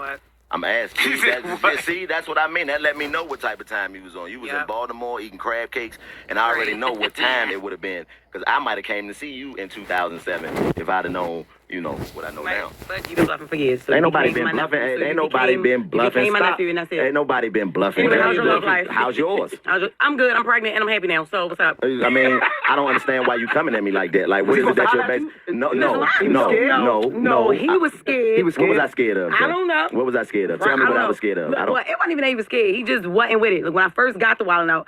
What? I'm asking. See, that's what I mean. That let me know what type of time you was on. You was in Baltimore eating crab cakes, and I already know what time it would have been. Because I might have came to see you in 2007 if I'd have known, you know, what I know now. But you've been bluffing for years. So ain't nobody been bluffing. Ain't nobody been bluffing. Ain't nobody been bluffing. Anyway, how's your love life? How's yours? I'm good. I'm pregnant and I'm happy now. So what's up? I mean, I don't understand why you coming at me like that. Like, what is it that you're based? No. He was scared. He was scared. What was I scared of? I don't know. What was I scared of? Tell me what I was scared of. Well, it wasn't even that he was scared. He just wasn't with it. Like, when I first got the wilding out,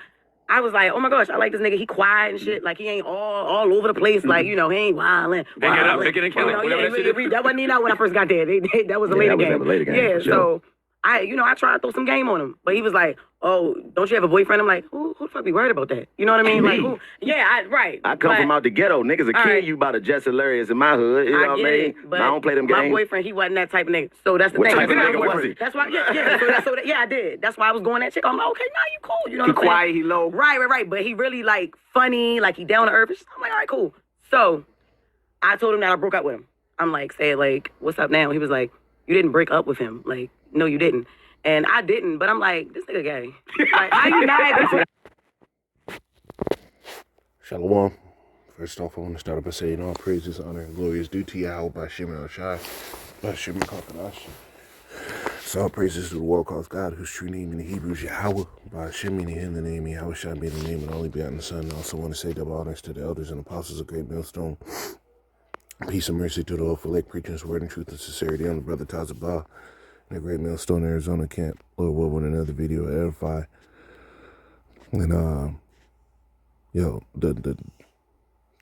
I was like, oh my gosh, I like this nigga. He quiet and shit. Like, he ain't all over the place. Like, you know, he ain't wilding. Pick it up, pick it and kill it. That wasn't even out when I first got there. That was a later game. Yeah, so I tried to throw some game on him. But he was like, oh, don't you have a boyfriend? I'm like, who the fuck be worried about that? You know what I mean? Like, who? Yeah, right. I come from out the ghetto. Niggas will kill you about a Jess hilarious in my hood. You know what I mean? But I don't play them games. My boyfriend, he wasn't that type of nigga. So that's the thing. What type of nigga was he? That's why, I did. That's why I was going that chick. I'm like, okay, now you cool. You know what I'm saying? He quiet, he low. Right. But he really, like, funny, like, he down to earth. I'm like, all right, cool. So I told him that I broke up with him. I'm like, say, like, what's up now? He was like, you didn't break up with him. Like, no, you didn't. And I didn't, but I'm like, this nigga gay. Like, how you mad? Shalom. First off, I want to start up by saying all praises, honor, and glory is due to Yahweh by Shem El-Shai, by Shem Kakadashi. So all praises to the world called God, whose true name in the Hebrew is Yahweh, by Shem meaning in the name, Yahweh shall be the name of the only begotten Son. I also want to say double honors to the elders and apostles of Great Millstone. Peace and mercy to the whole elect preaching his word and truth and sincerity on the brother Tazabah. The Great Millstone, Arizona camp. Lord will with another video edify. And yo, the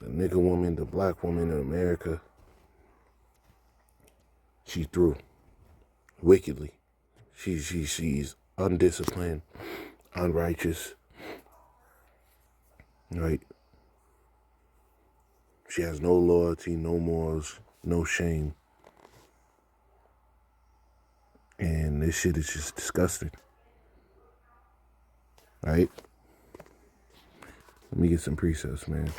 nigga woman, the black woman in America, she threw wickedly. She's undisciplined, unrighteous. Right? She has no loyalty, no morals, no shame. And this shit is just disgusting. Right? Let me get some precepts, man.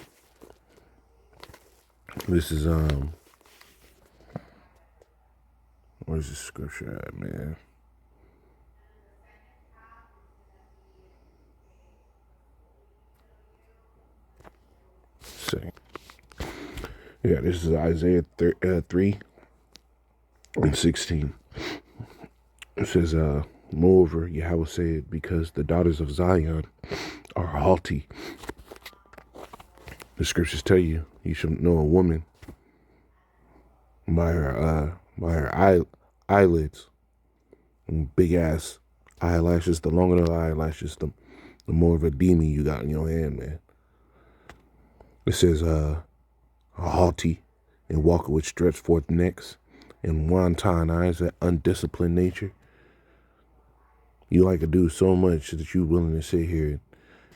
This is, where's the scripture at, man? Second. Yeah, this is Isaiah 3:16. It says, moreover, Yahweh said, because the daughters of Zion are haughty. The scriptures tell you, you should know a woman by her eyelids. And big ass eyelashes. The longer the eyelashes, the more of a demon you got in your hand, man. It says, a haughty and walker with stretched forth necks and wanton eyes, that undisciplined nature. You like a dude so much that you willing to sit here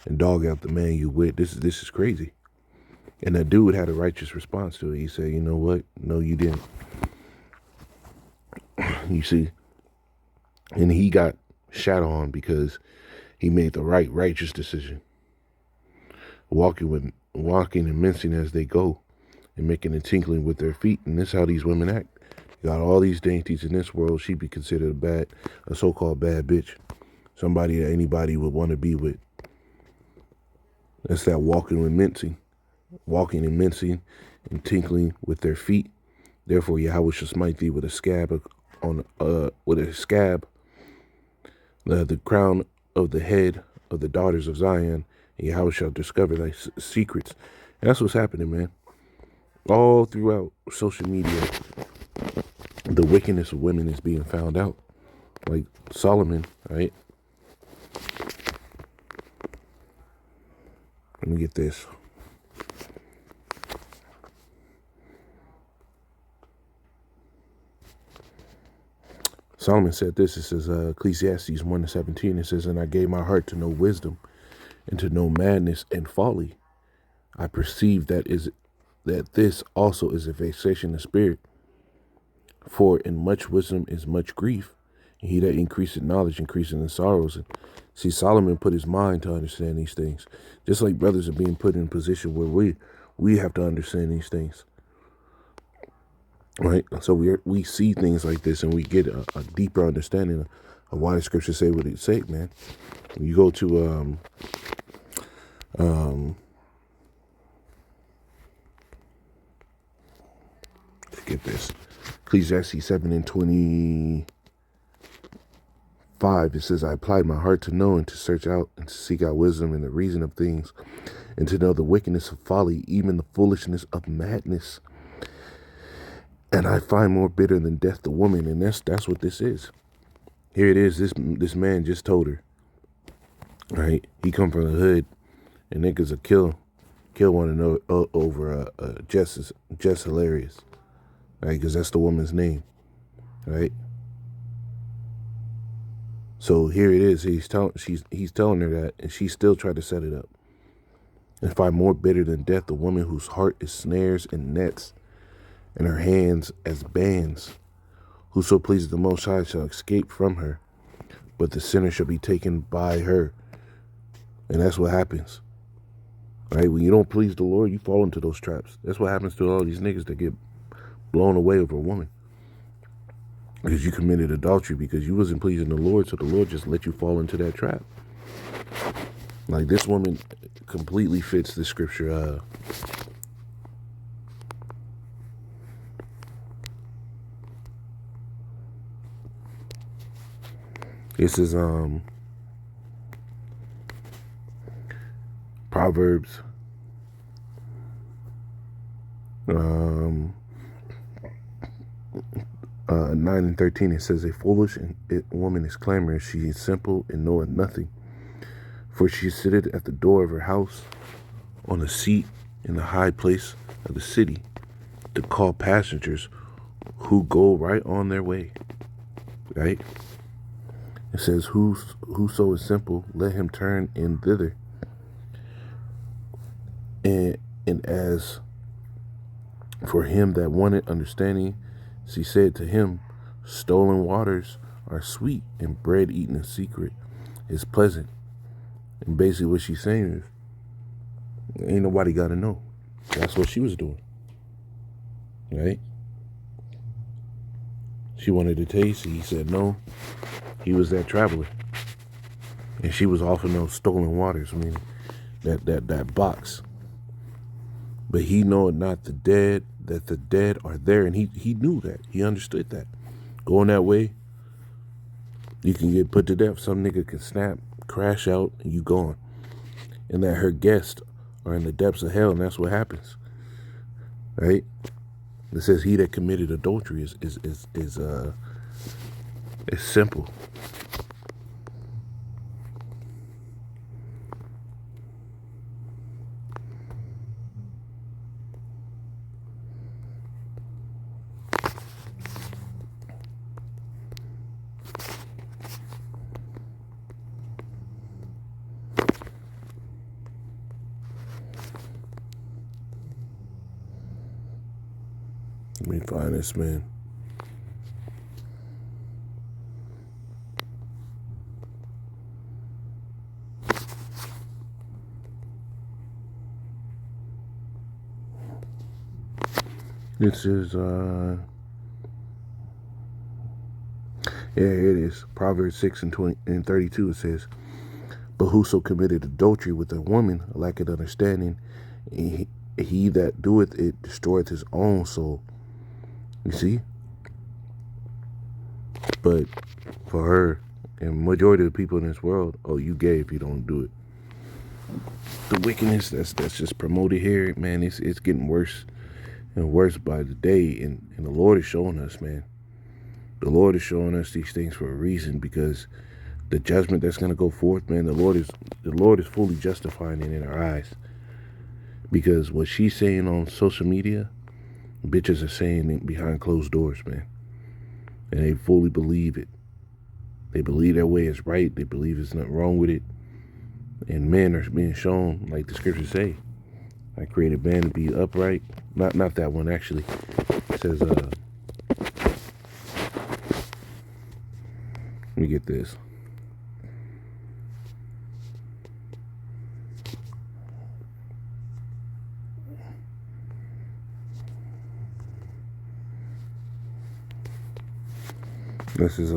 and dog out the man you with. This is crazy. And that dude had a righteous response to it. He said, you know what? No, you didn't. You see? And he got shat on because he made the righteous decision. Walking and mincing as they go and making a tinkling with their feet. And this is how these women act. You got all these dainties in this world. She'd be considered a so-called bad bitch. Somebody that anybody would want to be with. That's that walking and mincing and tinkling with their feet. Therefore, Yahweh shall smite thee with a scab the crown of the head of the daughters of Zion, and Yahweh shall discover thy secrets. And that's what's happening, man. All throughout social media, the wickedness of women is being found out. Like Solomon, right? Let me get this. Solomon said this. It says, Ecclesiastes 1:17. It says, and I gave my heart to know wisdom and to know madness and folly. I perceive that this also is a vexation of spirit. For in much wisdom is much grief. And he that increaseth knowledge increaseth in sorrows. And see, Solomon put his mind to understand these things. Just like brothers are being put in a position where we have to understand these things. right? So we see things like this, and we get a deeper understanding of why the scriptures say what it say, man. When you go to get this, Ecclesiastes 7:25. It says, "I applied my heart to know and to search out and to seek out wisdom and the reason of things, and to know the wickedness of folly, even the foolishness of madness. And I find more bitter than death the woman." And that's what this is. Here it is. This man just told her, right? He come from the hood, and niggas will kill one another over Jess hilarious, right? Because that's the woman's name, right? So here it is. He's telling her that, and she still tried to set it up. "And find more bitter than death the woman whose heart is snares and nets, and her hands as bands. Whoso pleases the Most High shall escape from her, but the sinner shall be taken by her." And that's what happens, right? When you don't please the Lord, you fall into those traps. That's what happens to all these niggas that get blown away over a woman, because you committed adultery because you wasn't pleasing the Lord, so the Lord just let you fall into that trap. Like, this woman completely fits the scripture. This is Proverbs 9:13. It says, "A foolish woman is clamorous. She is simple and knoweth nothing. For she sitteth at the door of her house, on a seat in the high place of the city, to call passengers who go right on their way." Right? It says, "Whoso is simple, let him turn in thither. And as for him that wanted understanding, she said to him, stolen waters are sweet, and bread eaten in secret is pleasant." And basically what she's saying is, ain't nobody got to know. That's what she was doing, right? She wanted to taste. He said no. He was that traveler, and she was offering those stolen waters. I mean, that box. But he knoweth not the dead, that the dead are there, and he knew that. He understood that. Going that way, you can get put to death. Some nigga can snap, crash out, and you gone. And that her guests are in the depths of hell, and that's what happens, right? It says, "He that committed adultery is simple." Let me find this, man. This is here it is. Proverbs 6:32. It says, "But whoso committed adultery with a woman lacketh understanding, and he that doeth it destroyeth his own soul." You see? But for her and majority of the people in this world, oh, you gay if you don't do it. The wickedness that's just promoted here, man, it's getting worse and worse by the day, and the Lord is showing us, man. The Lord is showing us these things for a reason, because the judgment that's gonna go forth, man, the Lord is fully justifying it in our eyes. Because what she's saying on social media, bitches are saying it behind closed doors, man. And they fully believe it. They believe their way is right. They believe there's nothing wrong with it. And men are being shown, like the scriptures say, "I created man to be upright." Not that one, actually. It says, let me get this. This is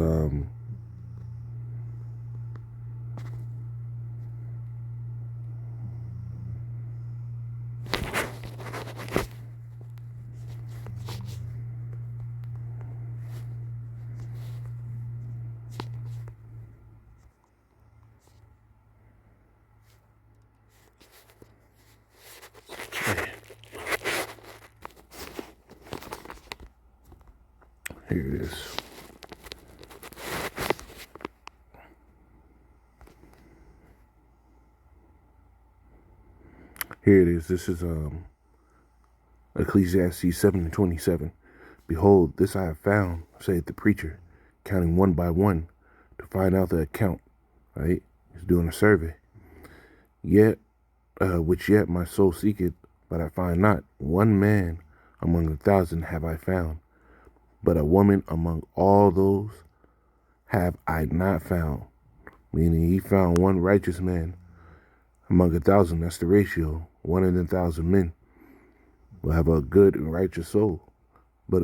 here it is. Here it is. This is Ecclesiastes 7:27. Behold, this I have found, saith the preacher, counting one by one to find out the account. Right? He's doing a survey. Yet, which yet my soul seeketh, but I find not. One man among 1,000 have I found, but a woman among all those have I not found. Meaning he found one righteous man among 1,000. That's the ratio. 1 in 1,000 men will have a good and righteous soul. But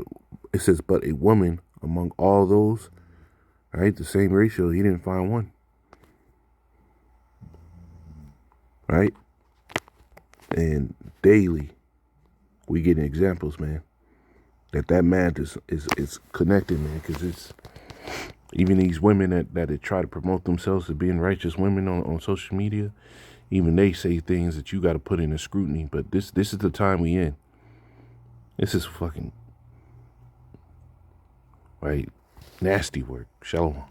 it says, but a woman among all those, right? The same ratio. He didn't find one. Right? And daily, we get examples, man. That man is connected, man. Because it's even these women that try to promote themselves as being righteous women on social media. Even they say things that you got to put in a scrutiny. But this is the time we in. This is fucking, right, nasty work. Shalom.